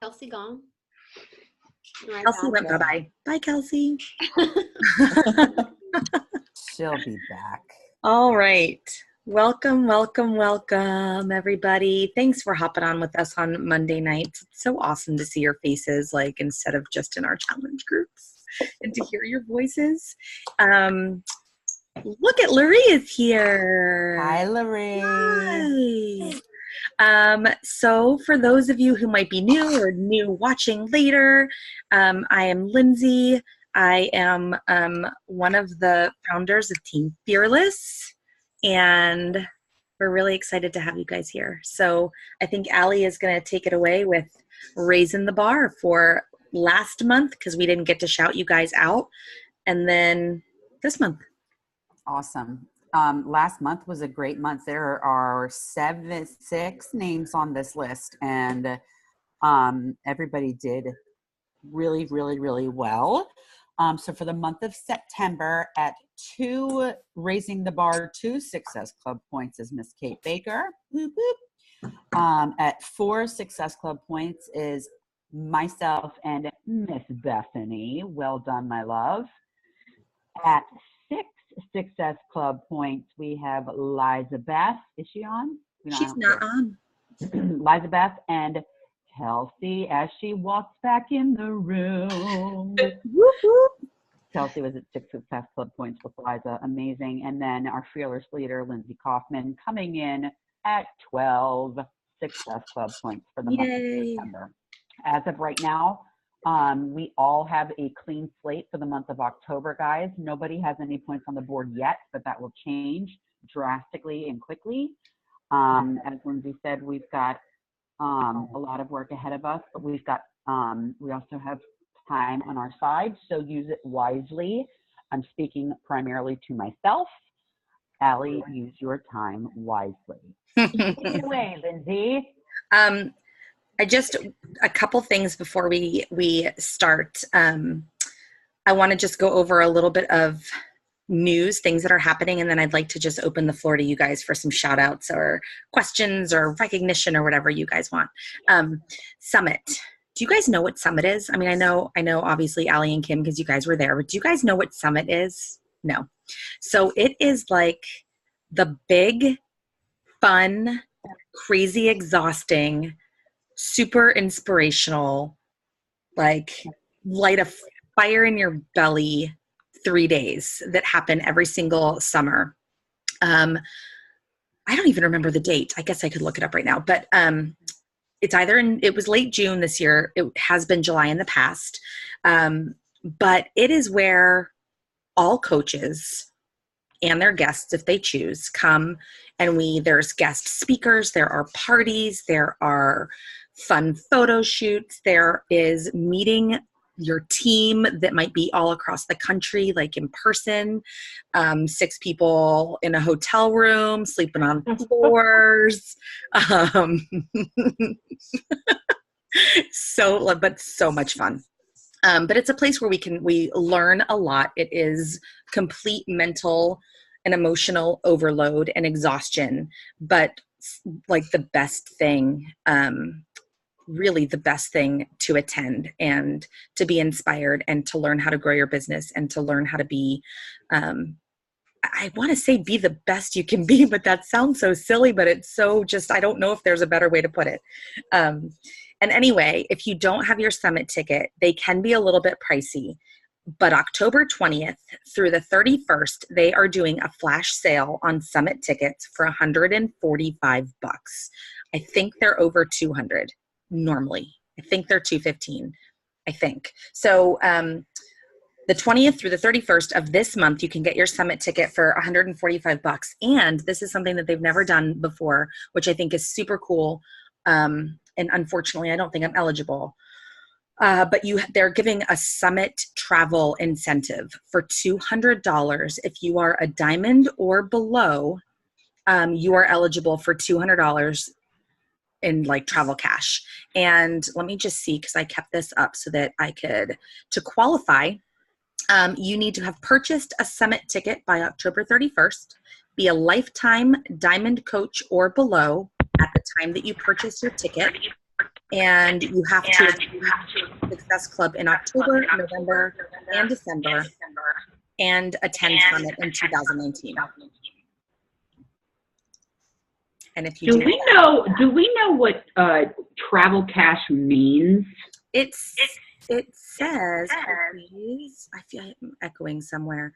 Kelsey gone? Right Kelsey back? went bye-bye. Bye, Kelsey. She'll be back. All right. Welcome, welcome, welcome, everybody. Thanks for hopping on with us on Monday nights. It's so awesome to see your faces, like, instead of just in our challenge groups, and to hear your voices. Look at Larry is here. Hi, Larry. Hi. So for those of you who might be new or new watching later, I am Lindsay. I am one of the founders of Team Fearless, and we're really excited to have you guys here. So I think Allie is going to take it away with raising the bar for last month, because we didn't get to shout you guys out, and then this month. Awesome. Last month was a great month. There are 6 names on this list, and everybody did really, really, really well. So for the month of September, at 2 Raising the Bar 2 Success Club points is Miss Kate Baker. Whoop, whoop. At 4 Success Club points is myself and Miss Bethany. Well done, my love. At 6 Success Club points, we have Liza Beth. Is she on? She's not on. Liza Beth and Kelsey as she walks back in the room. Whoop, whoop. Kelsey was at 6 Success Club points with Liza. Amazing. And then our fearless leader, Lindsay Kaufman, coming in at 12 Success Club points for the month of September. As of right now, we all have a clean slate for the month of October, guys. Nobody has any points on the board yet, but that will change drastically and quickly. As Lindsay said, we've got a lot of work ahead of us, but we've got, we also have time on our side, so use it wisely. I'm speaking primarily to myself. Allie, use your time wisely. Take it away, Lindsay. A couple things before we start. I want to just go over a little bit of news, things that are happening, and then I'd like to just open the floor to you guys for some shout outs or questions or recognition or whatever you guys want. Summit. Do you guys know what Summit is? I mean, I know obviously Allie and Kim, because you guys were there, but do you guys know what Summit is? No. So it is like the big, fun, crazy, exhausting, super inspirational, like light a fire in your belly 3 days that happen every single summer. I don't even remember the date. I guess I could look it up right now, but it's it was late June this year. It has been July in the past. But it is where all coaches and their guests, if they choose, come, and there's guest speakers, there are parties, there are fun photo shoots, there is meeting your team that might be all across the country, like in person, 6 people in a hotel room, sleeping on floors. But so much fun. But it's a place where we learn a lot. It is complete mental and emotional overload and exhaustion, but like the best thing, really the best thing to attend and to be inspired and to learn how to grow your business and to learn how to be, I want to say be the best you can be, but that sounds so silly, but it's so just, I don't know if there's a better way to put it. And anyway, if you don't have your Summit ticket, they can be a little bit pricey, but October 20th through the 31st, they are doing a flash sale on Summit tickets for $145. I think they're over 200 normally. I think they're 215, I think. So the 20th through the 31st of this month, you can get your Summit ticket for $145. And this is something that they've never done before, which I think is super cool. And unfortunately, I don't think I'm eligible. But they're giving a Summit travel incentive for $200. If you are a diamond or below, you are eligible for $200 in like travel cash. And let me just see, because I kept this up so that to qualify, you need to have purchased a Summit ticket by October 31st, be a lifetime diamond coach or below at the time that you purchase your ticket, and you have to achieve Success Club in October, November, and December, and attend Summit in 2019. And if you do we know what travel cash means? it says, please, I feel I'm echoing somewhere.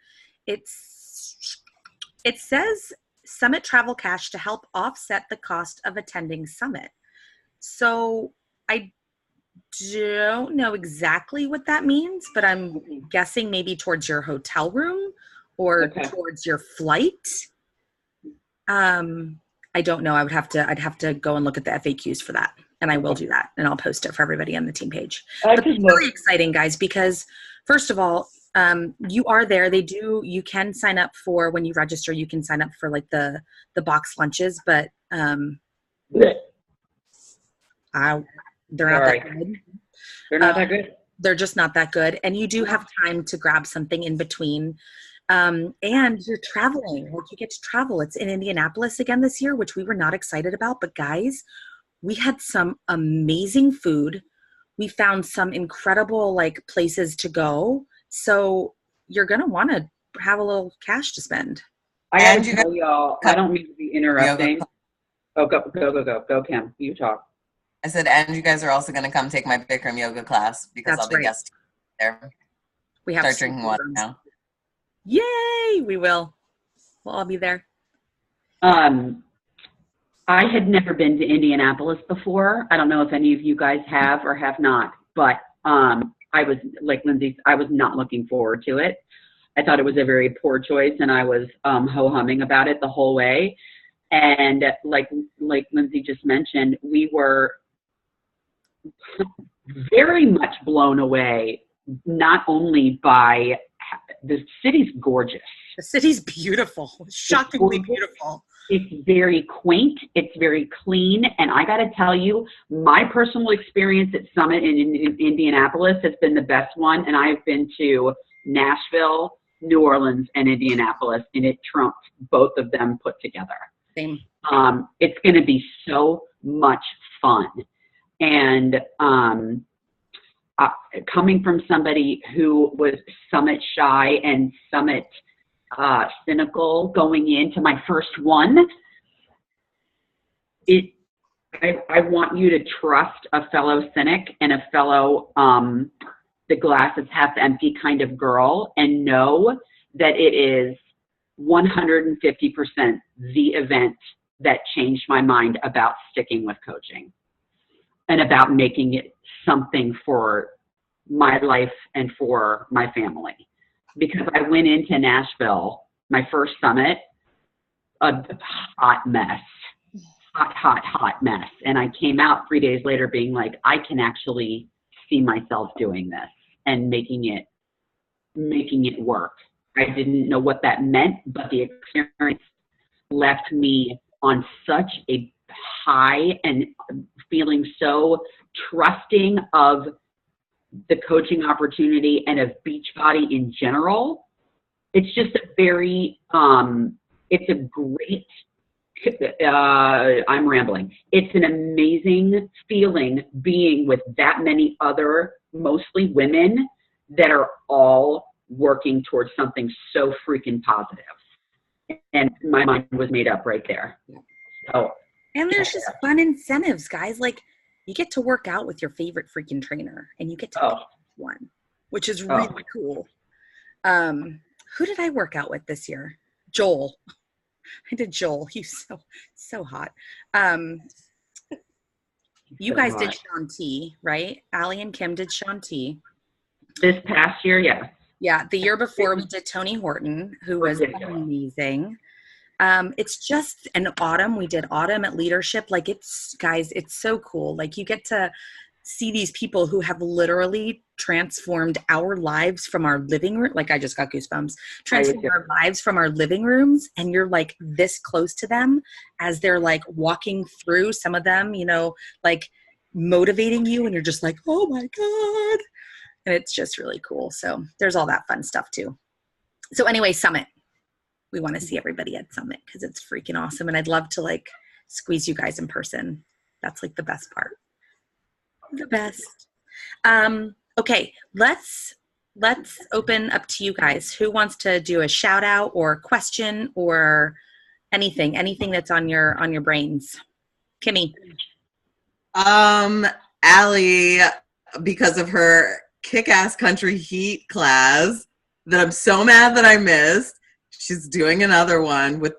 It says Summit Travel Cash to help offset the cost of attending Summit. So I don't know exactly what that means, but I'm guessing maybe towards your hotel room or towards your flight. I don't know. I'd have to go and look at the FAQs for that, and I will do that, and I'll post it for everybody on the team page. But it's really exciting, guys, because first of all, you are there. You can sign up for, when you register, you can sign up for like the box lunches, but they're not that good. They're not that good. They're just not that good. And you do have time to grab something in between. And you're traveling, like you get to travel. It's in Indianapolis again this year, which we were not excited about, but guys, we had some amazing food. We found some incredible like places to go. So you're going to want to have a little cash to spend. I gotta tell y'all, I don't mean to be interrupting. Oh, go, Kim. You talk. I said, and you guys are also going to come take my Bikram yoga class because I'll be guest there. We have start drinking water now. Yay! We will. We'll all be there. I had never been to Indianapolis before. I don't know if any of you guys have or have not, but I was like Lindsay. I was not looking forward to it. I thought it was a very poor choice, and I was ho-humming about it the whole way. And like Lindsay just mentioned, we were very much blown away, not only by the city's gorgeous. The city's beautiful, shockingly beautiful. It's very quaint. It's very clean. And I got to tell you, my personal experience at Summit in Indianapolis has been the best one. And I've been to Nashville, New Orleans, and Indianapolis, and it trumped both of them put together. Same. It's going to be so much fun. And coming from somebody who was Summit shy and Summit cynical going into my first one, I want you to trust a fellow cynic and a fellow the glass is half empty kind of girl, and know that it is 150% the event that changed my mind about sticking with coaching and about making it something for my life and for my family. Because I went into Nashville, my first Summit, a hot mess, hot mess. And I came out 3 days later being like, I can actually see myself doing this and making it work. I didn't know what that meant, but the experience left me on such a high and feeling so trusting of the coaching opportunity and of Beachbody in general. It's just a very, it's a great, I'm rambling. It's an amazing feeling being with that many other, mostly women, that are all working towards something so freaking positive. And my mind was made up right there. So, and there's just fun incentives, guys. Like, you get to work out with your favorite freaking trainer, and you get to pick one, which is really cool. Who did I work out with this year? Joel. I did Joel. He's so hot. You guys did Shaun T, right? Allie and Kim did Shaun T. This past year, yeah. Yeah, the year before we did Tony Horton, who was amazing. It's just an autumn. We did autumn at Leadership. Like, it's, guys, it's so cool. Like, you get to see these people who have literally transformed our lives from our living room. Like, I just got goosebumps. Transformed our lives from our living rooms. And you're like this close to them as they're like walking through, some of them, you know, like motivating you. And you're just like, oh my God. And it's just really cool. So there's all that fun stuff too. So anyway, Summit. We want to see everybody at Summit because it's freaking awesome. And I'd love to like squeeze you guys in person. That's like the best part. The best. Okay, let's open up to you guys. Who wants to do a shout out or question or anything that's on your brains? Kimmy. Allie, because of her kick-ass country heat class that I'm so mad that I missed. She's doing another one with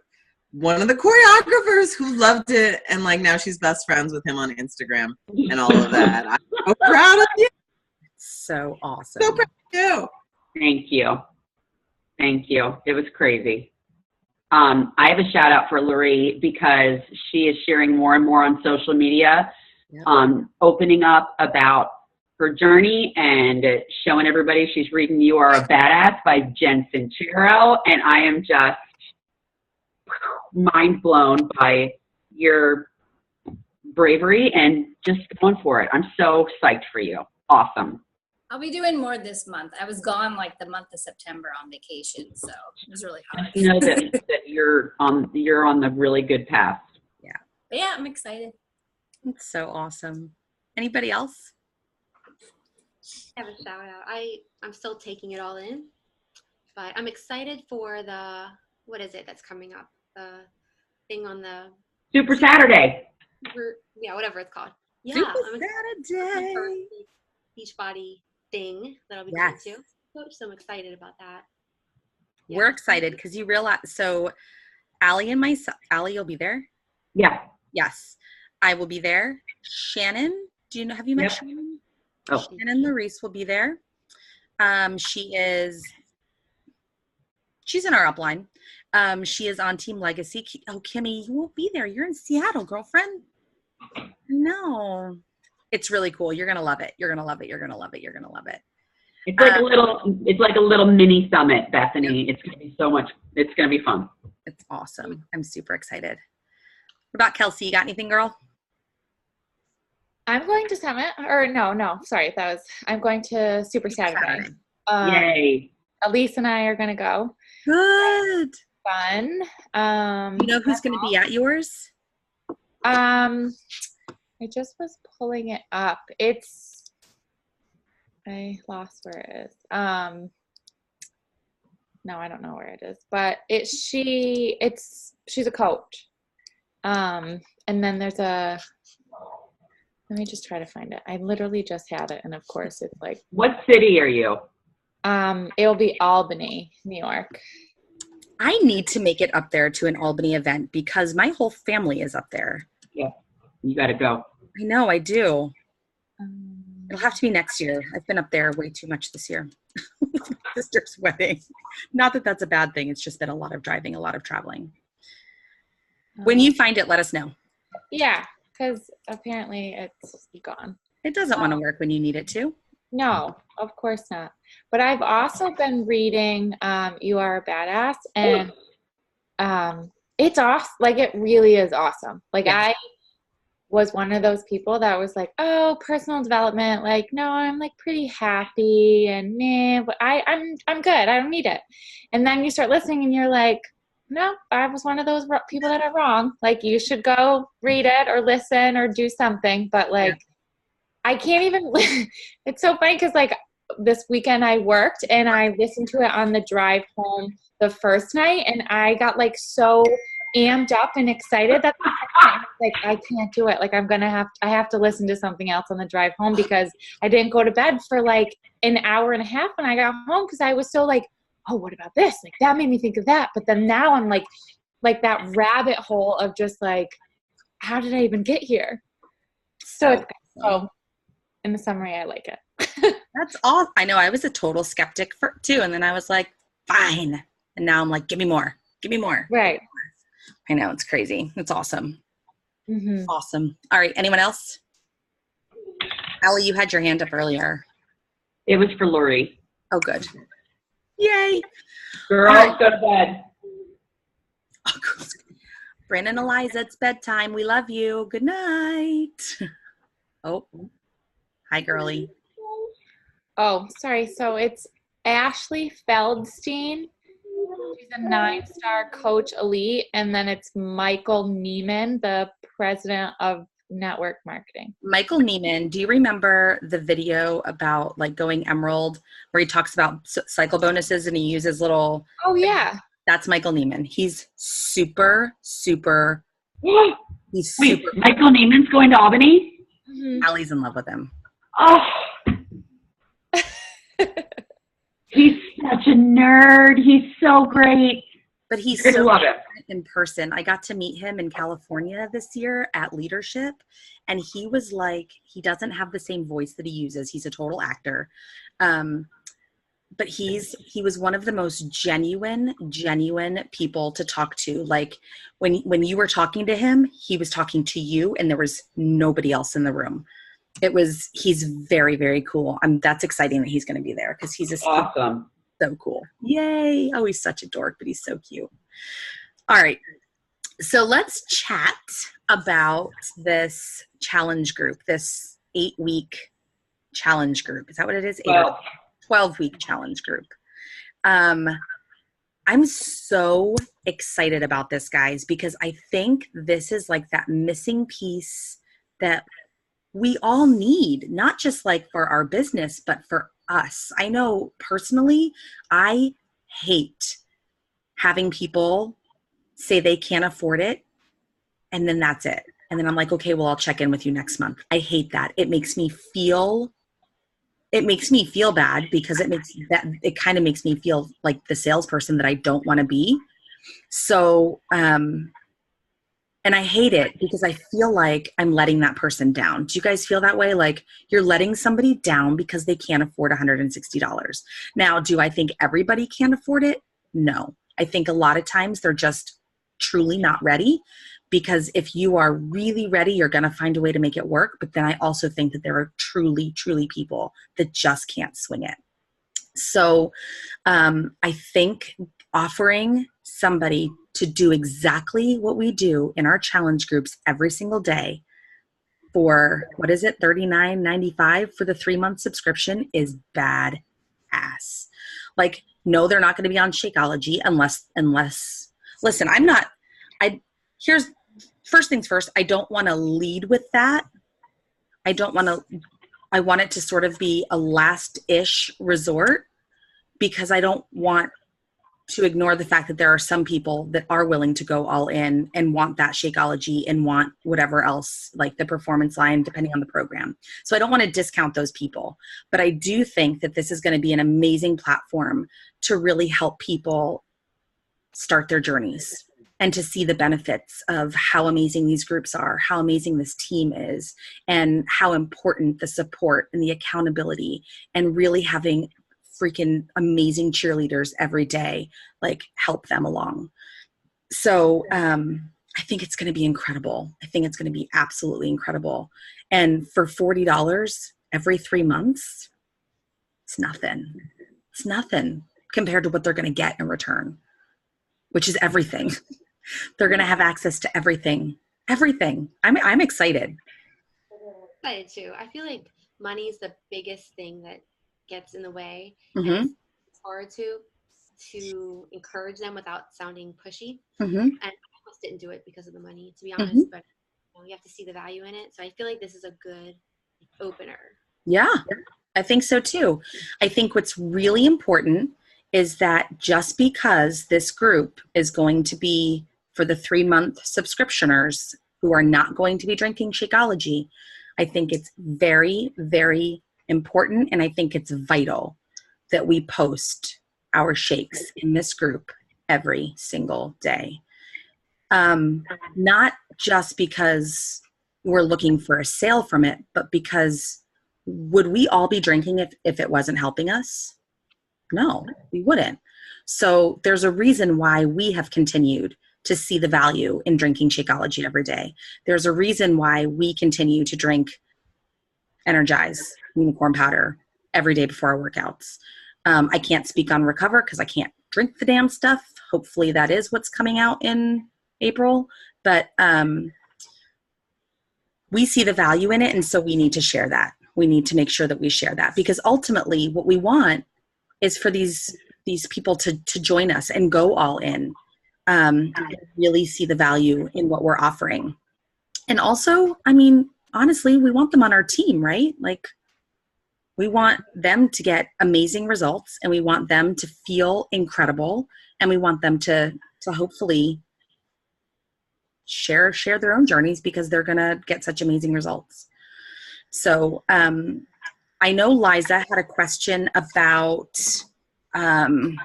one of the choreographers who loved it, and like now she's best friends with him on Instagram and all of that. I'm so proud of you. So awesome. So proud of you. Thank you. Thank you. It was crazy. I have a shout out for Lori because she is sharing more and more on social media, opening up about her journey and showing everybody she's reading You Are a Badass by Jen Sincero. And I am just mind blown by your bravery and just going for it. I'm so psyched for you. Awesome. I'll be doing more this month. I was gone like the month of September on vacation, so it was really hard. You know that you're on the really good path. Yeah. But yeah, I'm excited. It's so awesome. Anybody else? I have a shout out. I'm still taking it all in, but I'm excited for what is it that's coming up? The thing on the Super Saturday. whatever it's called. Yeah, Super I'm Saturday. for Beachbody thing that I'll be Yes. going to. So I'm excited about that. Yeah. We're excited because you realize, so Allie and myself, Allie, you'll be there? Yeah. Yes. I will be there. Shannon, have you met Yep. Shannon? Oh. Shannon Larice will be there. She's in our upline. She is on Team Legacy. Oh, Kimmy, you won't be there. You're in Seattle, girlfriend. No. It's really cool. You're going to love it. You're going to love it. You're going to love it. You're going to love it. It's like a little mini summit, Bethany. It's going to be so much. It's going to be fun. It's awesome. I'm super excited. What about Kelsey? You got anything, girl? I'm going to Summit, or no, sorry. I'm going to Super Saturday. Yay. Elise and I are going to go. Good. Fun. You know who's going to be at yours? I just was pulling it up. I lost where it is. No, I don't know where it is, but she's a coach. And then there's let me just try to find it. I literally just had it. And of course it's like, What city are you? it'll be Albany, New York. I need to make it up there to an Albany event because my whole family is up there. Yeah. You got to go. I know, I do. It'll have to be next year. I've been up there way too much this year. Sister's wedding. Not that that's a bad thing. It's just been a lot of driving, a lot of traveling. When you find it, let us know. Yeah, because apparently it's gone. It doesn't want to work when you need it to. No, of course not. But I've also been reading You Are a Badass, and it's awesome. Like, it really is awesome. Like, Yeah. I was one of those people that was like, oh, personal development. Like, no, I'm like pretty happy and but I'm good. I don't need it. And then you start listening and you're like, no, I was one of those people that are wrong. Like, you should go read it or listen or do something. But like, I can't even, it's so funny because like this weekend I worked and I listened to it on the drive home the first night, and I got like so amped up and excited that like, I can't do it. Like, I have to listen to something else on the drive home because I didn't go to bed for like an hour and a half when I got home because I was so like, oh, what about this? Like, that made me think of that. But then now I'm like that rabbit hole of just like, how did I even get here? So in the summary, I like it. That's all. I know I was a total skeptic too. And then I was like, fine. And now I'm like, give me more. Give me more. Right. I know. It's crazy. It's awesome. Mm-hmm. Awesome. All right. Anyone else? Allie, you had your hand up earlier. It was for Lori. Oh, good. Yay. Girls, right. go to bed. Oh, girls. Brandon, Eliza, it's bedtime. We love you. Good night. Oh, hi, girly. Oh, sorry. So it's Ashley Feldstein. She's a 9-star coach elite. And then it's Michael Neiman, the president of network marketing. Michael Neiman, do you remember the video about like going emerald where he talks about cycle bonuses and he uses little, Oh yeah. that's Michael Neiman. He's super, he's Wait, super, Michael Neiman's going to Albany? Mhm. Allie's in love with him. Oh, he's such a nerd. He's so great. But he's I so love it. in person. I got to meet him in California this year at Leadership, and he was like, he doesn't have the same voice that he uses. He's a total actor. But he was one of the most genuine people to talk to. Like when you were talking to him, he was talking to you and there was nobody else in the room. He's very, very cool. That's exciting that he's going to be there because he's Awesome. so cool. Yay. Oh, he's such a dork, but he's so cute. All right. So let's chat about this challenge group, this 8-week challenge group. Is that what it is? 12-week challenge group. I'm so excited about this, guys, because I think this is like that missing piece that we all need, not just like for our business, but for us. I know personally, I hate having people say they can't afford it and then that's it. And then I'm like, okay, well, I'll check in with you next month. I hate that. It makes me feel bad because it kind of makes me feel like the salesperson that I don't want to be. So, and I hate it because I feel like I'm letting that person down. Do you guys feel that way? Like you're letting somebody down because they can't afford $160. Now, do I think everybody can afford it? No. I think a lot of times they're just truly not ready, because if you are really ready, you're going to find a way to make it work. But then I also think that there are truly people that just can't swing it. So I think offering somebody to do exactly what we do in our challenge groups every single day for, what is it, $39.95 for the 3-month subscription is bad ass. Like, no, they're not going to be on Shakeology unless, listen, here's, first things first, I don't want to lead with that. I want it to sort of be a last-ish resort, because I don't want to ignore the fact that there are some people that are willing to go all in and want that Shakeology and want whatever else, like the performance line, depending on the program. So I don't want to discount those people, but I do think that this is going to be an amazing platform to really help people start their journeys and to see the benefits of how amazing these groups are, how amazing this team is, and how important the support and the accountability and really having freaking amazing cheerleaders every day, like, help them along. So I think it's going to be incredible. I think it's going to be absolutely incredible. And for $40 every 3 months, it's nothing. It's nothing compared to what they're going to get in return, which is everything. They're going to have access to everything. Everything. I'm excited. Excited too. I feel like money is the biggest thing that gets in the way. Mm-hmm. And it's hard to encourage them without sounding pushy. Mm-hmm. And I almost didn't do it because of the money, to be honest. Mm-hmm. But you have to see the value in it. So I feel like this is a good opener. Yeah, I think so too. I think what's really important is that just because this group is going to be for the 3-month subscriptioners who are not going to be drinking Shakeology, I think it's very, very important, and I think it's vital that we post our shakes in this group every single day. Not just because we're looking for a sale from it, but because would we all be drinking if it wasn't helping us? No, we wouldn't. So there's a reason why we have continued to see the value in drinking Shakeology every day. There's a reason why we continue to drink Energize unicorn powder every day before our workouts. I can't speak on Recover because I can't drink the damn stuff. Hopefully that is what's coming out in April. But we see the value in it, and so we need to share that. We need to make sure that we share that, because ultimately what we want is for these people to join us and go all in, and really see the value in what we're offering. And also, I mean, honestly, we want them on our team, right? Like, we want them to get amazing results, and we want them to feel incredible, and we want them to hopefully share their own journeys because they're going to get such amazing results. So I know Liza had a question about the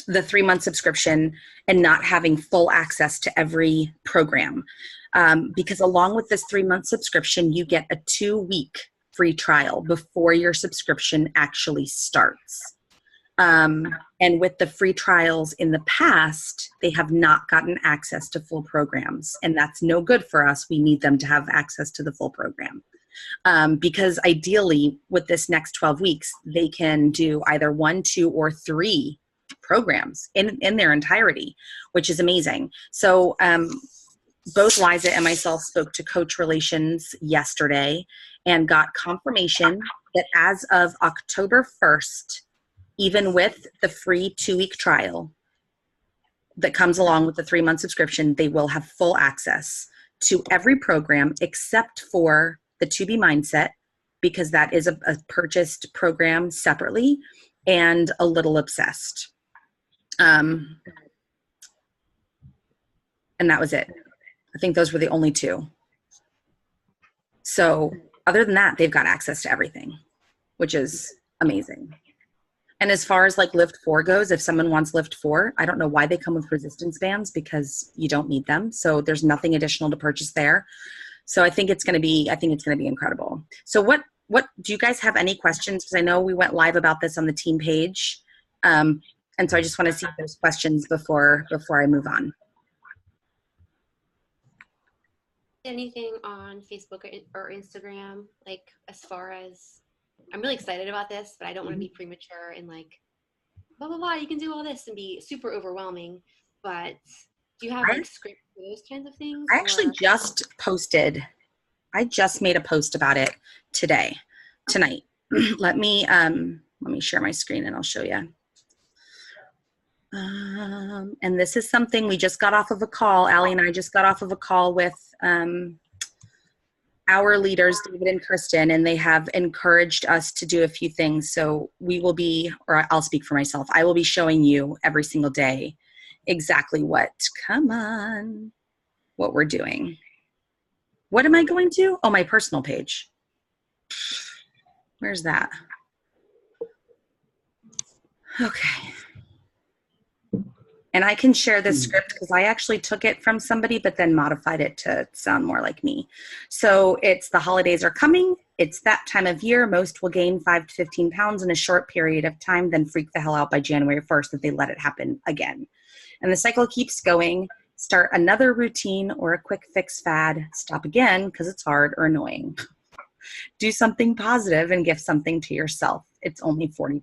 3-month subscription and not having full access to every program. Because along with this 3-month subscription, you get a 2-week free trial before your subscription actually starts. And with the free trials in the past, they have not gotten access to full programs. And that's no good for us. We need them to have access to the full program. Because ideally, with this next 12 weeks, they can do either 1, 2, or 3 programs in their entirety, which is amazing. So both Liza and myself spoke to Coach Relations yesterday and got confirmation that as of October 1st, even with the free 2-week trial that comes along with the 3-month subscription, they will have full access to every program except for the To Be Mindset, because that is a purchased program separately, and A Little Obsessed. And that was it. I think those were the only 2. So other than that, they've got access to everything, which is amazing. And as far as like Lift 4 goes, if someone wants Lift 4, I don't know why they come with resistance bands, because you don't need them. So there's nothing additional to purchase there. So I think it's going to be incredible. So what do you guys have any questions? Because I know we went live about this on the team page. And so I just want to see if there's questions before I move on. Anything on Facebook or Instagram, like as far as, I'm really excited about this, but I don't want to be premature and like, blah, blah, blah, you can do all this and be super overwhelming. But do you have like scripts for those kinds of things? I actually just made a post about it tonight. Let me share my screen and I'll show you. And this is something we just got off of a call. Allie and I just got off of a call with our leaders, David and Kristen, and they have encouraged us to do a few things. So we will be, or I'll speak for myself, I will be showing you every single day exactly what we're doing. What am I going to? Oh, my personal page. Where's that? Okay. And I can share this script because I actually took it from somebody, but then modified it to sound more like me. So it's the holidays are coming. It's that time of year. Most will gain 5 to 15 pounds in a short period of time, then freak the hell out by January 1st if they let it happen again. And the cycle keeps going. Start another routine or a quick fix fad. Stop again because it's hard or annoying. Do something positive and gift something to yourself. It's only $40.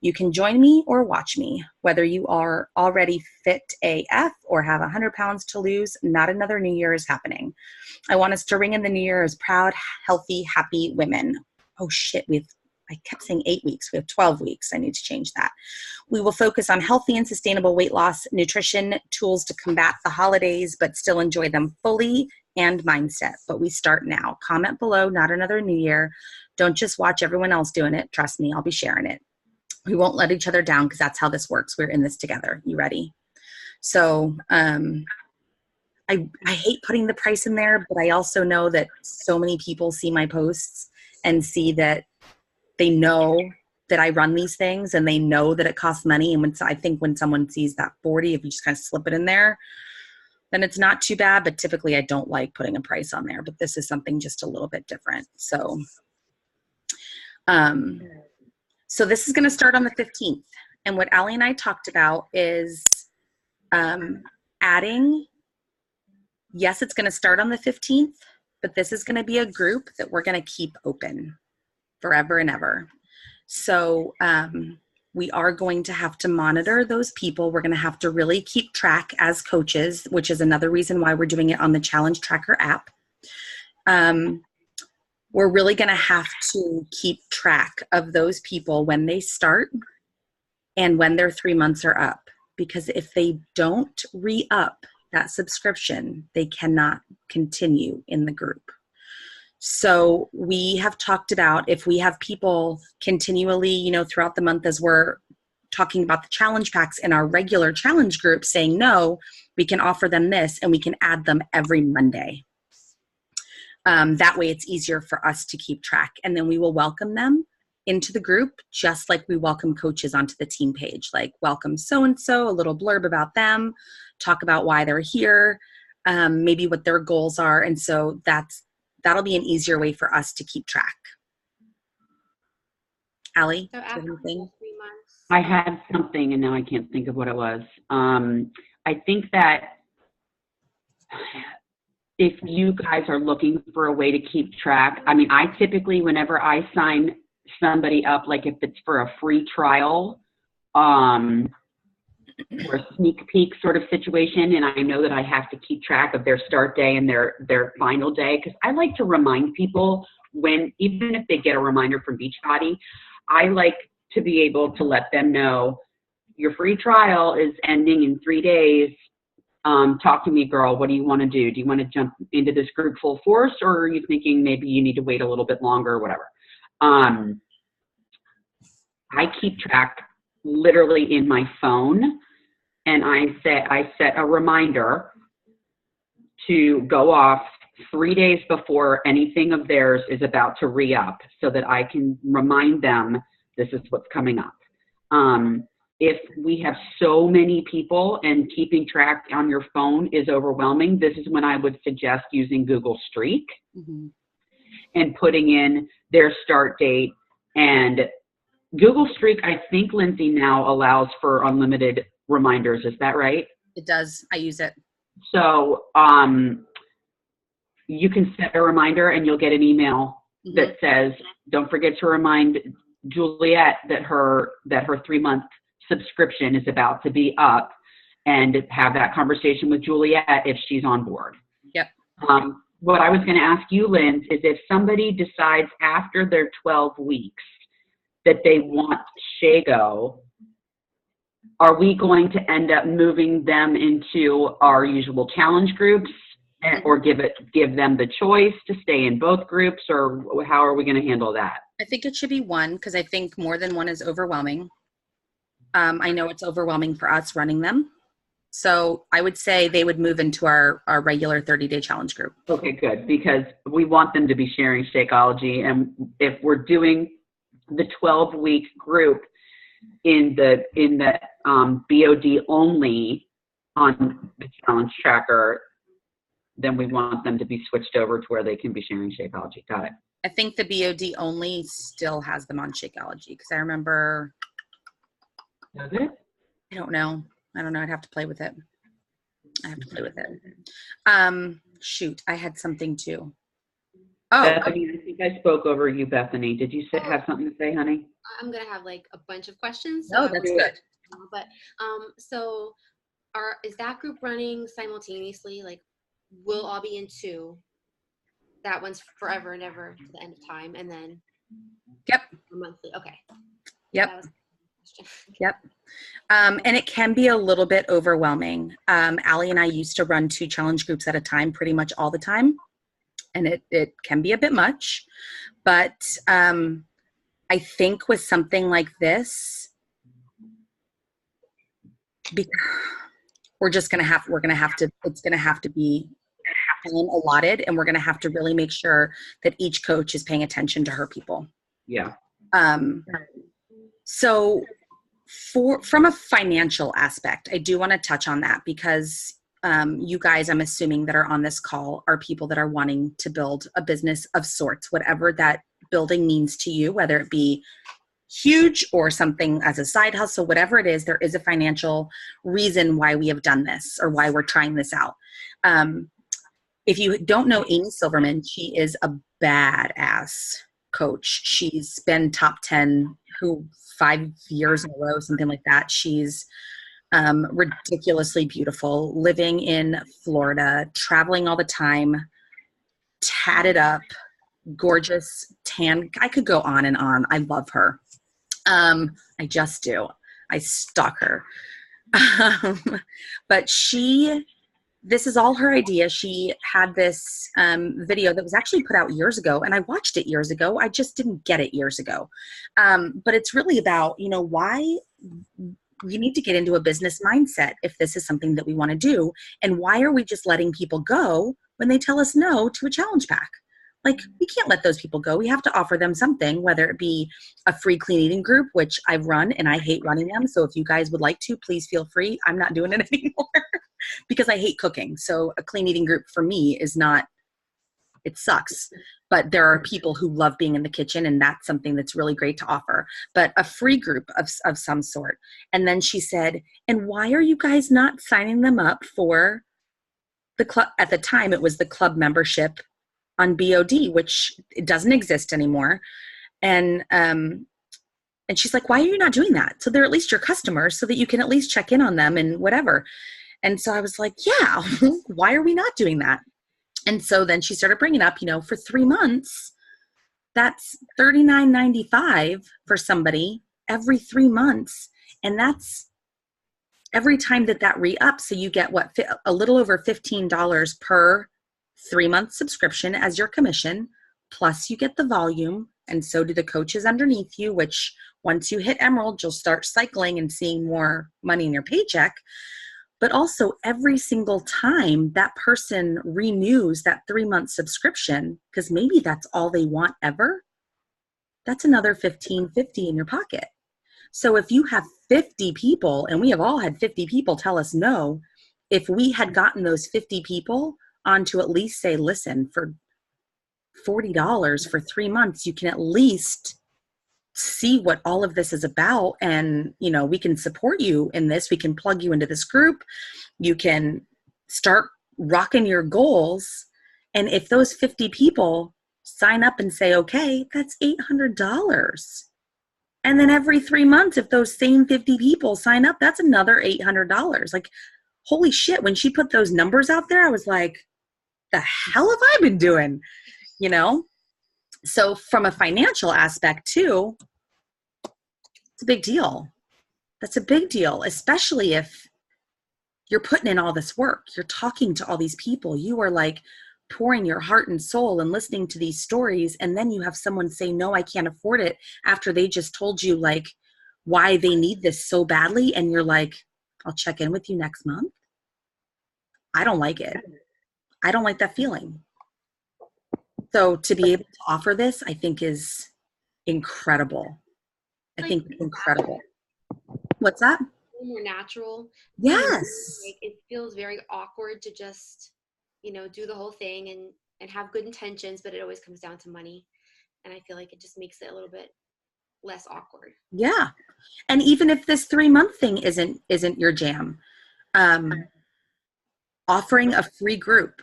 You can join me or watch me. Whether you are already fit AF or have 100 pounds to lose, not another New Year is happening. I want us to ring in the New Year as proud, healthy, happy women. Oh shit, I kept saying 8 weeks. We have 12 weeks. I need to change that. We will focus on healthy and sustainable weight loss, nutrition, tools to combat the holidays, but still enjoy them fully, and mindset. But we start now. Comment below, not another New Year. Don't just watch everyone else doing it. Trust me, I'll be sharing it. We won't let each other down because that's how this works. We're in this together. You ready? So I hate putting the price in there, but I also know that so many people see my posts and see that they know that I run these things and they know that it costs money. And I think when someone sees that 40, if you just kind of slip it in there, then it's not too bad. But typically I don't like putting a price on there, but this is something just a little bit different. So, so this is going to start on the 15th. And what Allie and I talked about is adding, yes, it's going to start on the 15th, but this is going to be a group that we're going to keep open forever and ever. So we are going to have to monitor those people. We're going to have to really keep track as coaches, which is another reason why we're doing it on the Challenge Tracker app. We're really going to have to keep track of those people when they start and when their 3 months are up. Because if they don't re-up, that subscription, they cannot continue in the group. So we have talked about, if we have people continually, you know, throughout the month as we're talking about the challenge packs in our regular challenge group saying no, we can offer them this and we can add them every Monday. That way it's easier for us to keep track. And then we will welcome them into the group just like we welcome coaches onto the team page, like welcome so-and-so, a little blurb about them, talk about why they're here, maybe what their goals are. And so that'll be an easier way for us to keep track. Allie, So do you have after anything? 3 months. I had something and now I can't think of what it was. I think that if you guys are looking for a way to keep track, I mean, I typically, whenever I sign somebody up, like if it's for a free trial, or a sneak peek sort of situation, and I know that I have to keep track of their start day and their final day, because I like to remind people when, even if they get a reminder from Beachbody, I like to be able to let them know your free trial is ending in 3 days. Talk to me, girl. What do you want to do? Do you want to jump into this group full force, or are you thinking maybe you need to wait a little bit longer or whatever? I keep track literally in my phone, and I set a reminder to go off 3 days before anything of theirs is about to re-up so that I can remind them this is what's coming up. If we have so many people and keeping track on your phone is overwhelming, this is when I would suggest using Google Streak and putting in their start date. And Google Streak, I think, Lindsay, now allows for unlimited reminders. Is that right? It does. I use it. So you can set a reminder and you'll get an email that says, don't forget to remind Juliet that her 3-month subscription is about to be up, and have that conversation with Juliet if she's on board. Yep. What I was going to ask you, Linz, is if somebody decides after their 12 weeks that they want Shago, are we going to end up moving them into our usual challenge groups, or give them the choice to stay in both groups, or how are we going to handle that? I think it should be one, because I think more than one is overwhelming. I know it's overwhelming for us running them. So I would say they would move into our regular 30-day challenge group. Okay, good, because we want them to be sharing Shakeology. And if we're doing the 12-week group in the BOD only on the challenge tracker, then we want them to be switched over to where they can be sharing Shakeology. Got it. I think the BOD only still has them on Shakeology, because I remember. Does it? I don't know. I'd have to play with it. Shoot, I had something too. Oh, Bethany, I think I spoke over you, Bethany. Did you have something to say, honey? I'm gonna have like a bunch of questions. no, that's good. But so is that group running simultaneously? Like, we'll all be in 2. That one's forever and ever to the end of time, and then Yep. monthly. Okay. Yep. That was my question. Yep. And it can be a little bit overwhelming. Allie and I used to run 2 challenge groups at a time pretty much all the time. And it can be a bit much. But I think with something like this, it's going to have to be allotted, and we're going to have to really make sure that each coach is paying attention to her people. Yeah. So from a financial aspect, I do want to touch on that, because you guys, I'm assuming, that are on this call are people that are wanting to build a business of sorts, whatever that building means to you, whether it be huge or something as a side hustle, whatever it is, there is a financial reason why we have done this or why we're trying this out. If you don't know Amy Silverman, she is a badass coach. She's been top 10 5 years in a row, something like that. She's ridiculously beautiful, living in Florida, traveling all the time, tatted up, gorgeous, tan. I could go on and on. I love her. I just do. I stalk her. But she this is all her idea. She had this video that was actually put out years ago, and I watched it years ago. I just didn't get it years ago. But it's really about, why you need to get into a business mindset if this is something that we want to do. And why are we just letting people go when they tell us no to a challenge pack? Like, we can't let those people go. We have to offer them something, whether it be a free clean eating group, which I've run and I hate running them. So if you guys would like to, please feel free. I'm not doing it anymore because I hate cooking. So a clean eating group for me is not, it sucks. But there are people who love being in the kitchen, and that's something that's really great to offer. But a free group of some sort. And then she said, and why are you guys not signing them up for the club? At the time, it was the club membership on BOD, which it doesn't exist anymore. And she's like, why are you not doing that? So they're at least your customers, so that you can at least check in on them and whatever. And so I was like, yeah, why are we not doing that? And so then she started bringing up, for 3 months, that's $39.95 for somebody every 3 months. And that's every time that re-ups. So you get a little over $15 per 3-month subscription as your commission, plus you get the volume, and so do the coaches underneath you, which once you hit Emerald, you'll start cycling and seeing more money in your paycheck. But also every single time that person renews that 3-month subscription, because maybe that's all they want ever, that's another $15.50 in your pocket. So if you have 50 people, and we have all had 50 people tell us no, if we had gotten those 50 people on to at least say, listen, for $40 for 3 months, you can at least see what all of this is about. And, we can support you in this. We can plug you into this group. You can start rocking your goals. And if those 50 people sign up and say, okay, that's $800. And then every 3 months, if those same 50 people sign up, that's another $800. Like, holy shit. When she put those numbers out there, I was like, the hell have I been doing? So from a financial aspect too, it's a big deal. That's a big deal, especially if you're putting in all this work. You're talking to all these people. You are like pouring your heart and soul and listening to these stories. And then you have someone say, no, I can't afford it, after they just told you like why they need this so badly. And you're like, I'll check in with you next month. I don't like it. I don't like that feeling. So to be able to offer this, I think is incredible. I think it's incredible. What's that? More natural. Yes. Like, it feels very awkward to just, do the whole thing and have good intentions, but it always comes down to money. And I feel like it just makes it a little bit less awkward. Yeah. And even if this 3-month thing isn't your jam, offering a free group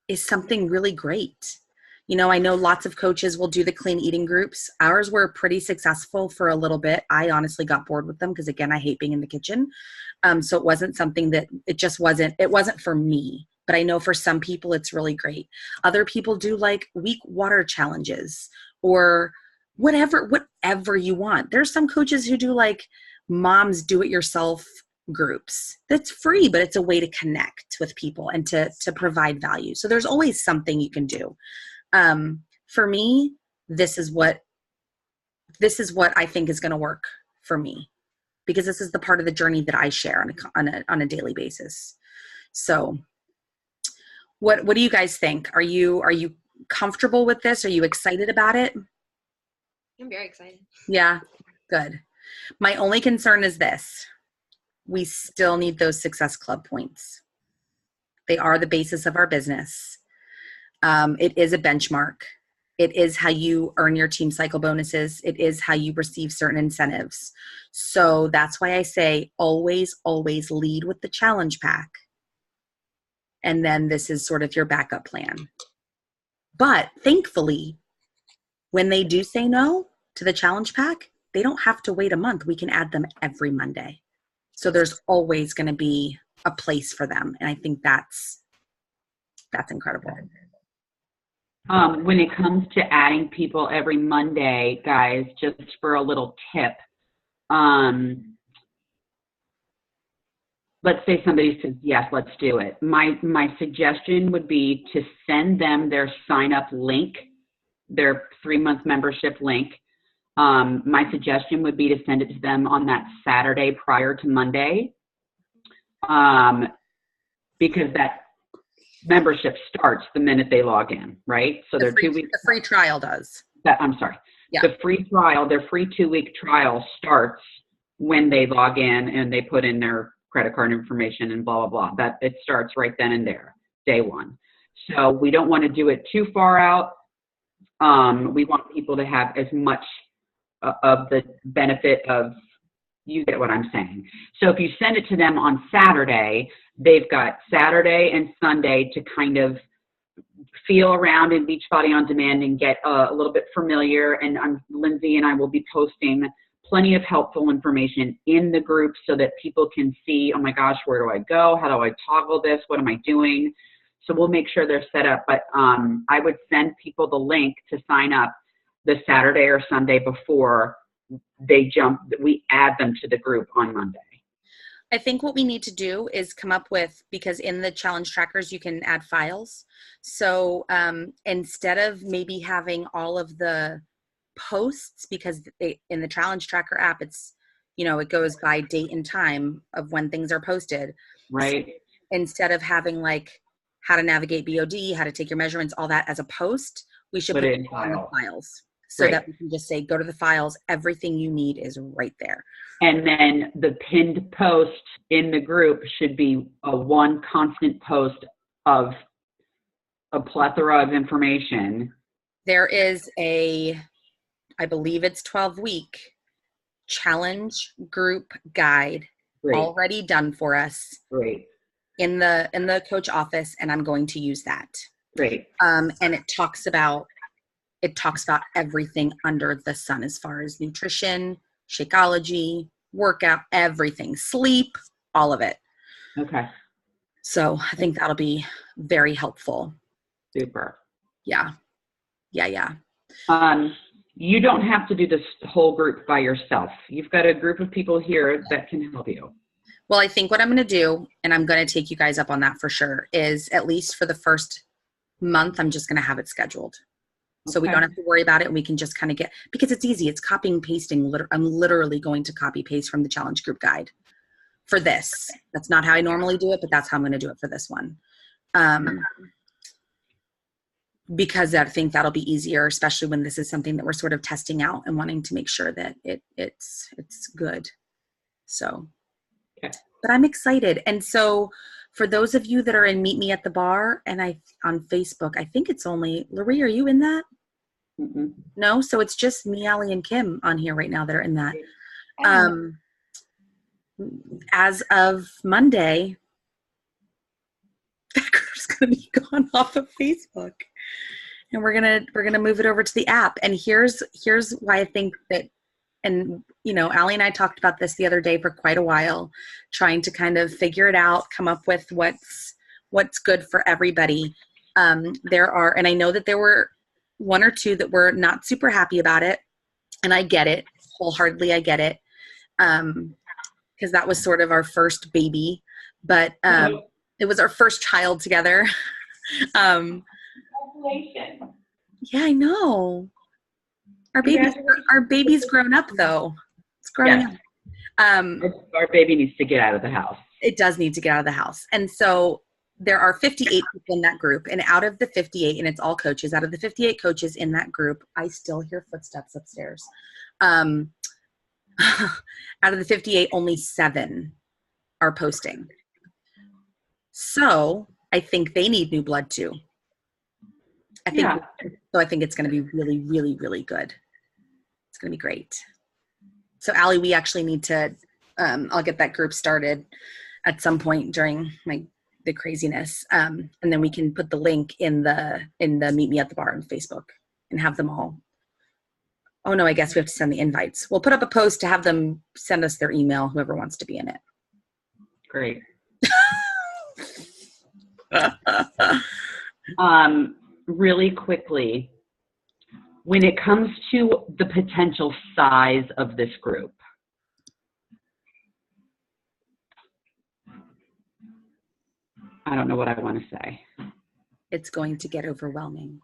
is something really great. I know lots of coaches will do the clean eating groups. Ours were pretty successful for a little bit. I honestly got bored with them because, again, I hate being in the kitchen. So it wasn't something that it wasn't for me. But I know for some people it's really great. Other people do like week water challenges or whatever you want. There's some coaches who do like moms do-it-yourself groups. That's free, but it's a way to connect with people and to provide value. So there's always something you can do. For me, this is what I think is going to work for me, because this is the part of the journey that I share on a daily basis. So what do you guys think? Are you comfortable with this? Are you excited about it? I'm very excited. Yeah, good. My only concern is this. We still need those Success Club points. They are the basis of our business. It is a benchmark. It is how you earn your team cycle bonuses. It is how you receive certain incentives. So that's why I say always, always lead with the challenge pack. And then this is sort of your backup plan. But thankfully, when they do say no to the challenge pack, they don't have to wait a month. We can add them every Monday. So there's always going to be a place for them. And I think that's incredible. When it comes to adding people every Monday, guys, just for a little tip, let's say somebody says, yes, let's do it. My suggestion would be to send them their sign up link, their 3-month membership link. My suggestion would be to send it to them on that Saturday prior to Monday, because that membership starts the minute they log in, right? So they're 2 weeks. The free trial does. I'm sorry. Yeah. The free trial, their free 2-week trial starts when they log in and they put in their credit card information and blah, blah, blah. That it starts right then and there, day one. So we don't want to do it too far out. We want people to have as much of the benefit of, you get what I'm saying. So if you send it to them on Saturday, they've got Saturday and Sunday to kind of feel around in Beachbody On Demand and get a little bit familiar. And Lindsay and I will be posting plenty of helpful information in the group so that people can see, oh my gosh, where do I go? How do I toggle this? What am I doing? So we'll make sure they're set up. But I would send people the link to sign up the Saturday or Sunday before we add them to the group on Monday. I think what we need to do is come up with, because in the challenge trackers, you can add files. So instead of maybe having all of the posts, because in the challenge tracker app, it's, it goes by date and time of when things are posted. Right. So instead of having like how to navigate BOD, how to take your measurements, all that as a post, we should put it on the files. So that we can just say, go to the files. Everything you need is right there. And then the pinned post in the group should be one constant post of a plethora of information. There is I believe it's 12-week challenge group guide already done for us. Great. In the coach office, and I'm going to use that. Great. And it talks about everything under the sun as far as nutrition, Shakeology, workout, everything, sleep, all of it. Okay. So I think that'll be very helpful. Super. Yeah. You don't have to do this whole group by yourself. You've got a group of people here that can help you. Well, I think what I'm going to do, and I'm going to take you guys up on that for sure, is at least for the first month, I'm just going to have it scheduled. So we don't have to worry about it. And we can just kind of because it's easy. It's copying, pasting. I'm literally going to copy paste from the challenge group guide for this. That's not how I normally do it, but that's how I'm going to do it for this one. Because I think that'll be easier, especially when this is something that we're sort of testing out and wanting to make sure that it's good. So, but I'm excited. And so for those of you that are in Meet Me at the Bar and on Facebook, I think it's only, Lori, are you in that? Mm-mm. No? So it's just me, Allie, and Kim on here right now that are in that. As of Monday, that group's going to be gone off of Facebook. And we're gonna move it over to the app. And here's why I think that, and Allie and I talked about this the other day for quite a while, trying to kind of figure it out, come up with what's good for everybody. There are, and I know that there were one or two that were not super happy about it, and I get it wholeheartedly. I get it, because that was sort of our first baby, but it was our first child together. Yeah, I know. Our baby's grown up though. It's growing up. Our baby needs to get out of the house. It does need to get out of the house. And so there are 58 people in that group, and out of the 58, and it's all coaches, out of the 58 coaches in that group, I still hear footsteps upstairs. Out of the 58, only 7 are posting. So I think they need new blood too. I think it's going to be really, really, really good. It's going to be great. So Allie, we actually need to, I'll get that group started at some point during the craziness. And then we can put the link in the Meet Me at the Bar on Facebook and have them all. Oh no, I guess we have to send the invites. We'll put up a post to have them send us their email, whoever wants to be in it. Great. Really quickly, when it comes to the potential size of this group, I don't know what I want to say. It's going to get overwhelming.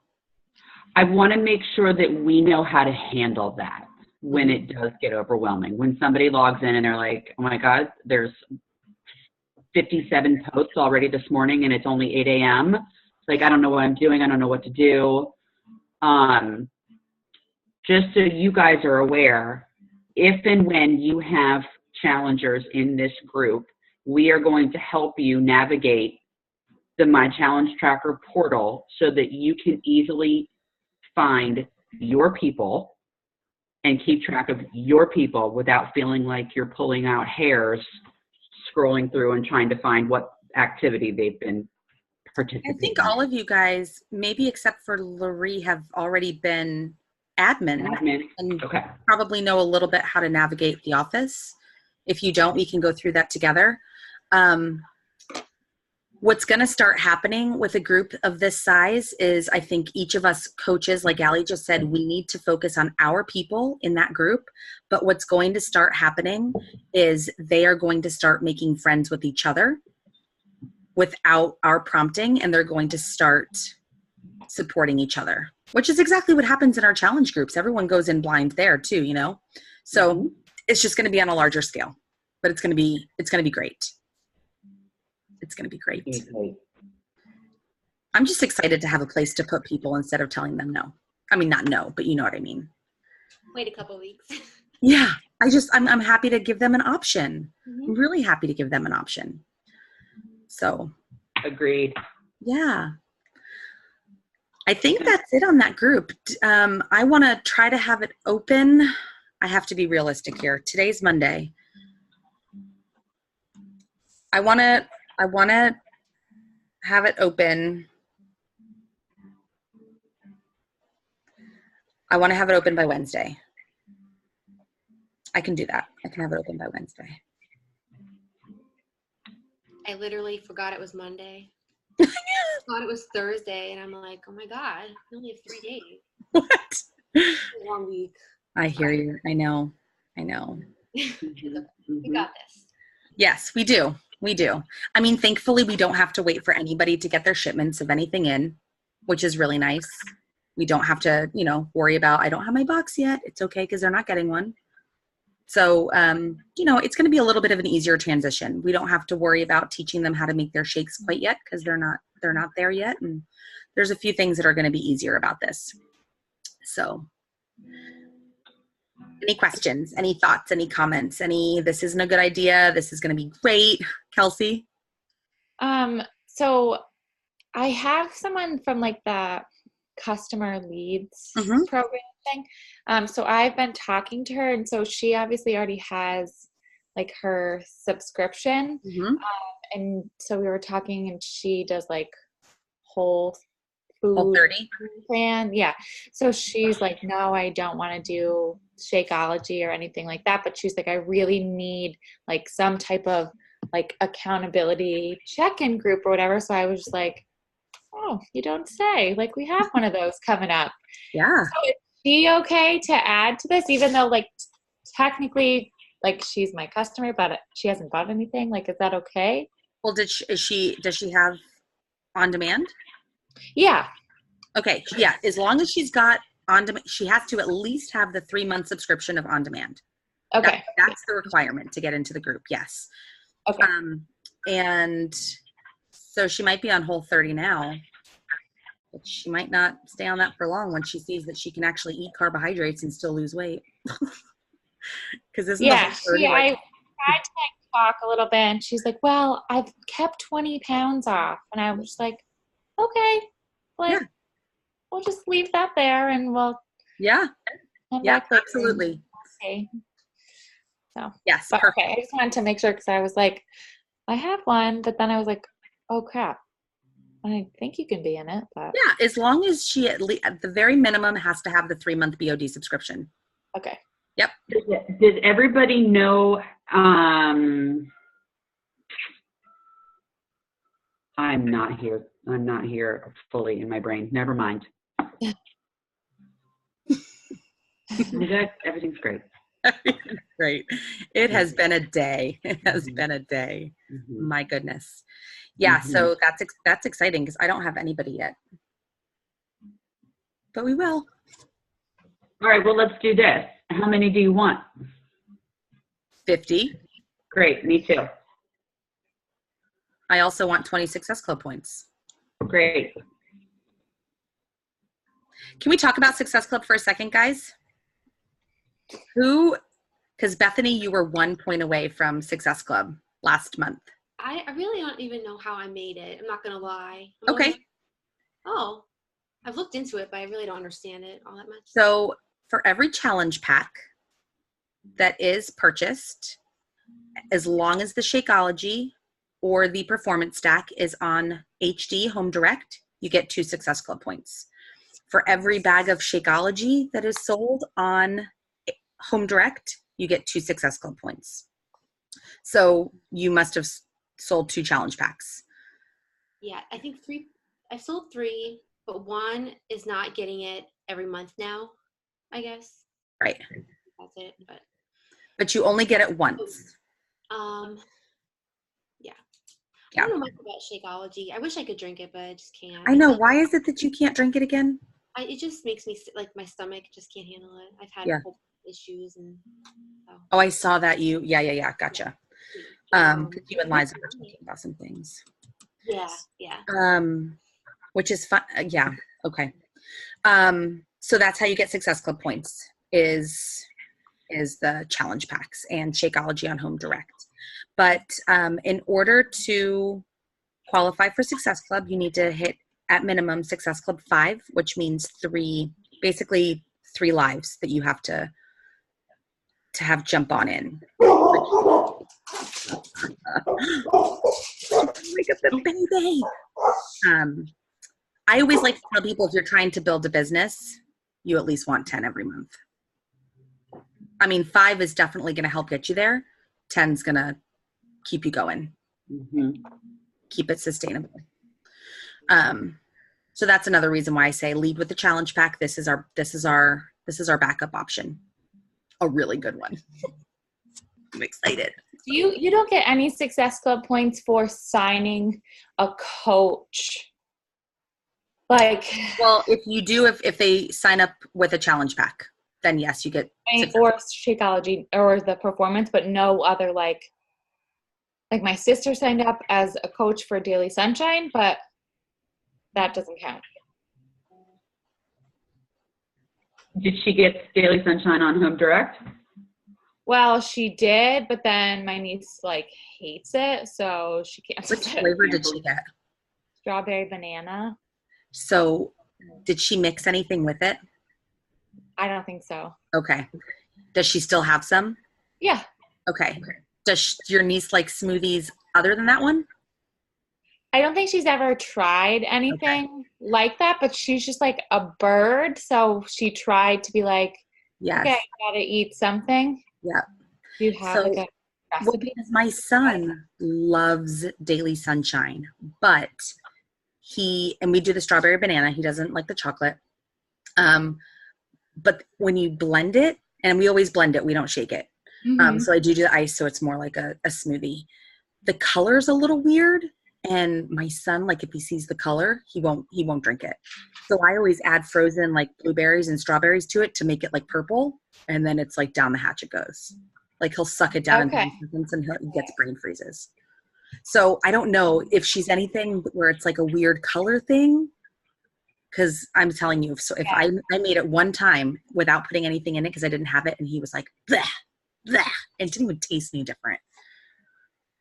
I want to make sure that we know how to handle that when it does get overwhelming. When somebody logs in and they're like, oh my God, there's 57 posts already this morning and it's only 8 a.m. Like, I don't know what I'm doing. I don't know what to do. Just so you guys are aware, if and when you have challengers in this group, we are going to help you navigate the My Challenge Tracker portal so that you can easily find your people and keep track of your people without feeling like you're pulling out hairs, scrolling through and trying to find what activity they've been participating in. I think all of you guys, maybe except for Loree, have already been admin and Okay. probably know a little bit how to navigate the office. If you don't, we can go through that together. What's going to start happening with a group of this size is, I think each of us coaches, like Allie just said, we need to focus on our people in that group. But what's going to start happening is they are going to start making friends with each other without our prompting, and they're going to start supporting each other, which is exactly what happens in our challenge groups. Everyone goes in blind there too, you know? So it's just going to be on a larger scale, but it's going to be great. It's going to be great. I'm just excited to have a place to put people instead of telling them no. I mean, not no, but you know what I mean. Wait a couple weeks. Yeah. I'm happy to give them an option. I'm really happy to give them an option. So. Agreed. Yeah. I think that's it on that group. I want to try to have it open. I have to be realistic here. Today's Monday. I want to have it open. I want to have it open by Wednesday. I can do that. I can have it open by Wednesday. I literally forgot it was Monday. Thought it was Thursday, and I'm like, oh my God, we only have 3 days. What? A long week. I hear you. I know. We got this. Yes, we do. We do. I mean, thankfully, we don't have to wait for anybody to get their shipments of anything in, which is really nice. We don't have to, worry about, I don't have my box yet. It's okay because they're not getting one. So, it's going to be a little bit of an easier transition. We don't have to worry about teaching them how to make their shakes quite yet because they're not there yet. And there's a few things that are going to be easier about this. So, any questions, any thoughts, any comments, this isn't a good idea, this is going to be great? Kelsey? So I have someone from like the customer leads program thing. So I've been talking to her, and so she obviously already has like her subscription. And so we were talking, and she does like whole food 30 plan. Yeah. So she's like, no, I don't want to do Shakeology or anything like that. But she's like, I really need like some type of like accountability check-in group or whatever. So I was just like, oh, you don't say. Like, we have one of those coming up. Yeah. So is she okay to add to this, even though like technically like she's my customer, but she hasn't bought anything? Like, is that okay? Well, does she have on demand? Yeah. Okay. Yeah. As long as she's got on demand, she has to at least have the 3-month subscription of on demand. Okay. That's the requirement to get into the group. Yes. Okay. And so she might be on Whole30 now, but she might not stay on that for long when she sees that she can actually eat carbohydrates and still lose weight. Because I tried to like talk a little bit, and she's like, well, I've kept 20 pounds off. And I was like, okay, like, we'll just leave that there, and we'll come back later. Absolutely. Okay. So yes, but, perfect. okay, I just wanted to make sure, because I was like, I have one, but then I was like, oh crap, I think you can be in it. But yeah, as long as she at the very minimum has to have the 3-month BOD subscription. Okay. Yep. Does everybody know? I'm not here fully in my brain. Never mind. Everything's great. Great. It has been a day. It has been a day. My goodness. Yeah, so that's exciting because I don't have anybody yet. But we will. All right, well, let's do this. How many do you want? 50. Great, me too. I also want 20 Success Club points. Great. Can we talk about Success Club for a second, guys? Because Bethany, you were 1 point away from Success Club last month. I really don't even know how I made it. I'm not going to lie. Okay. Oh, I've looked into it, but I really don't understand it all that much. So for every challenge pack that is purchased, as long as the Shakeology or the Performance Stack is on HD Home Direct, you get 2 Success Club points. For every bag of Shakeology that is sold on Home Direct, you get 2 Success Club points. So you must have sold 2 challenge packs. Yeah, I think 3. I sold 3, but 1 is not getting it every month now, I guess. Right. That's it. But you only get it once. Yeah. Yeah. I don't know much about Shakeology. I wish I could drink it, but I just can't. I know. Why is it that you can't drink it again? It just makes me like my stomach just can't handle it. I've had whole issues and. Oh, I saw that you. Yeah. Gotcha. Because you and Liza were talking about some things. Yeah. Which is fun. Yeah. Okay. So that's how you get Success Club points is the challenge packs and Shakeology on Home Direct. But in order to qualify for Success Club, you need to hit at minimum Success Club 5, which means 3 lives that you have to have jump on in. Look at the baby. I always like to tell people if you're trying to build a business, you at least want 10 every month. I mean, 5 is definitely going to help get you there. 10's going to keep you going. Keep it sustainable. So that's another reason why I say lead with the challenge pack. This is our backup option. A really good one. I'm excited. You don't get any Success Club points for signing a coach. Well, if you do, if they sign up with a challenge pack, then yes, you get or Shakeology or the Performance, but no other like my sister signed up as a coach for Daily Sunshine, but that doesn't count. Did she get Daily Sunshine on Home Direct? Well, she did, but then my niece hates it, so she canceled Which it. flavor did she get? Strawberry banana. So did she mix anything with it? I don't think so. Okay. Does she still have some? Yeah. Okay. Does your niece like smoothies other than that one? I don't think she's ever tried anything like that, but she's just like a bird. So she tried to be like, yes. Okay, I gotta eat something. Yeah. Do you have a recipe? My son loves Daily Sunshine, but we do the strawberry banana. He doesn't like the chocolate. But when you blend it, and we always blend it, we don't shake it. So I do the ice, so it's more like a smoothie. The color's a little weird, and my son, if he sees the color, he won't drink it. So I always add frozen blueberries and strawberries to it to make it purple, and then it's down the hatch it goes. He'll suck it down in 10 seconds and he gets brain freezes. So I don't know if she's anything where it's a weird color thing. Because I'm telling you, if I made it one time without putting anything in it because I didn't have it, and he was like, bleh, bleh. It didn't even taste any different.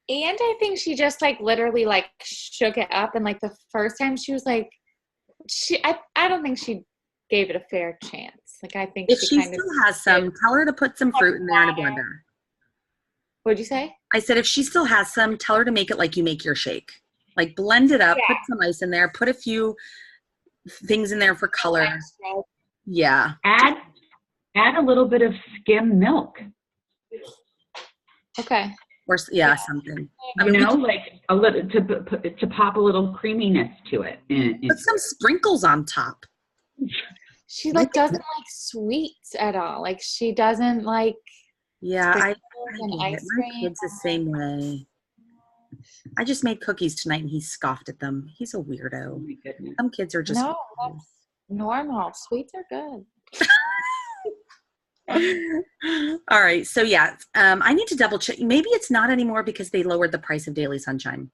And I think she just literally shook it up, and the first time she was I don't think she gave it a fair chance. I think if she still has some, tell her to put some fruit in there in a blender. What'd you say? I said if she still has some, tell her to make it like you make your shake. Blend it up, put some ice in there, put a few things in there for color. Yeah. Add a little bit of skim milk. Okay. Or something. A little to pop a little creaminess to it. Put some sprinkles on top. She doesn't like sweets at all. She doesn't like. Yeah, I ice my cream. kid's the same way. I just made cookies tonight and he scoffed at them. He's a weirdo. Oh my goodness. Some kids are just. No, that's normal. Sweets are good. All right. So yeah, I need to double check. Maybe it's not anymore because they lowered the price of Daily Sunshine.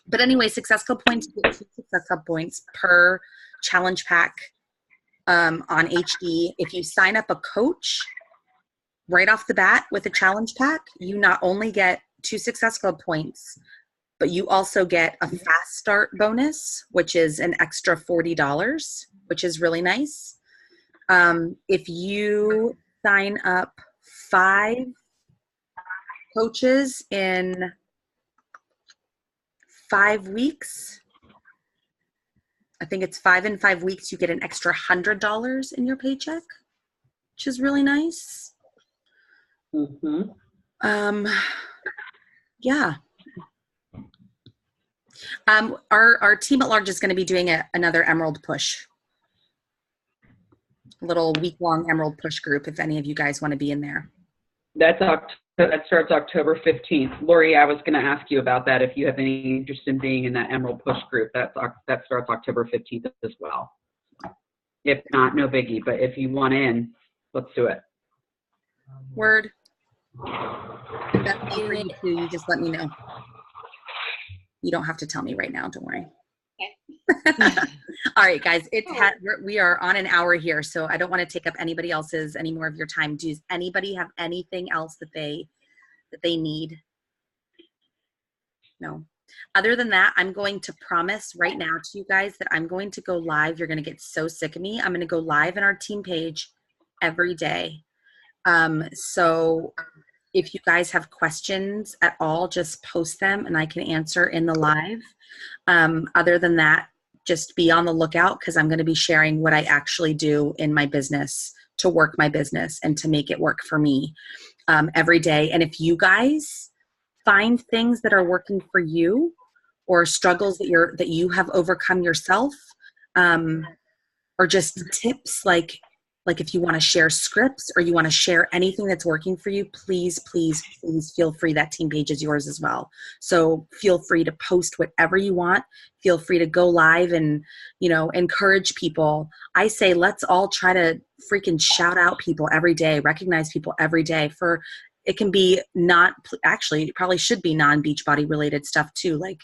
But anyway, Success Club points, you get 2 Success Club points per challenge pack on HD. If you sign up a coach right off the bat with a challenge pack, you not only get 2 Success Club points, but you also get a fast start bonus, which is an extra $40, which is really nice. If you sign up 5 coaches in 5 weeks, I think it's 5 in 5 weeks, you get an extra $100 in your paycheck, which is really nice. Yeah. Our team at large is going to be doing another Emerald Push. A little week-long Emerald Push group, if any of you guys want to be in there. That starts October 15th. Lori, I was going to ask you about that if you have any interest in being in that Emerald Push group. That starts October 15th as well. If not, no biggie. But if you want in, let's do it. Word. That's for you too. You just let me know. You don't have to tell me right now. Don't worry. Okay. All right, guys. We are on an hour here, so I don't want to take up anybody else's any more of your time. Does anybody have anything else that they need? No. Other than that, I'm going to promise right now to you guys that I'm going to go live. You're going to get so sick of me. I'm going to go live in our team page every day. So if you guys have questions at all, just post them and I can answer in the live. Other than that, just be on the lookout because I'm going to be sharing what I actually do in my business to work my business and to make it work for me every day. And if you guys find things that are working for you or struggles that you have overcome yourself, or just tips like if you want to share scripts or you want to share anything that's working for you, please, please, please feel free. That team page is yours as well. So feel free to post whatever you want. Feel free to go live and, encourage people. I say, let's all try to freaking shout out people every day, recognize people every day it can be it probably should be non-Beachbody related stuff too. Like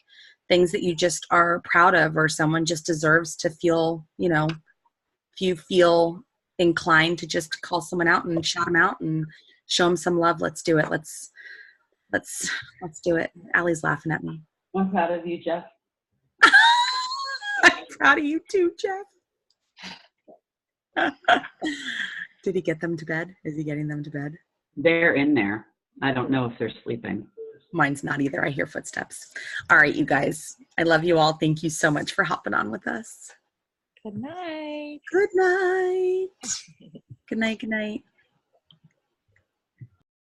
things that you just are proud of, or someone just deserves to feel, if you feel inclined to just call someone out and shout them out and show them some love, let's do it. Let's do it. Allie's laughing at me. I'm proud of you, Jeff. I'm proud of you too, Jeff. Did he get them to bed? Is he getting them to bed? They're in there. I don't know if they're sleeping. Mine's not either. I hear footsteps. All right, you guys. I love you all. Thank you so much for hopping on with us. Good night. Good night. Good night. Good night.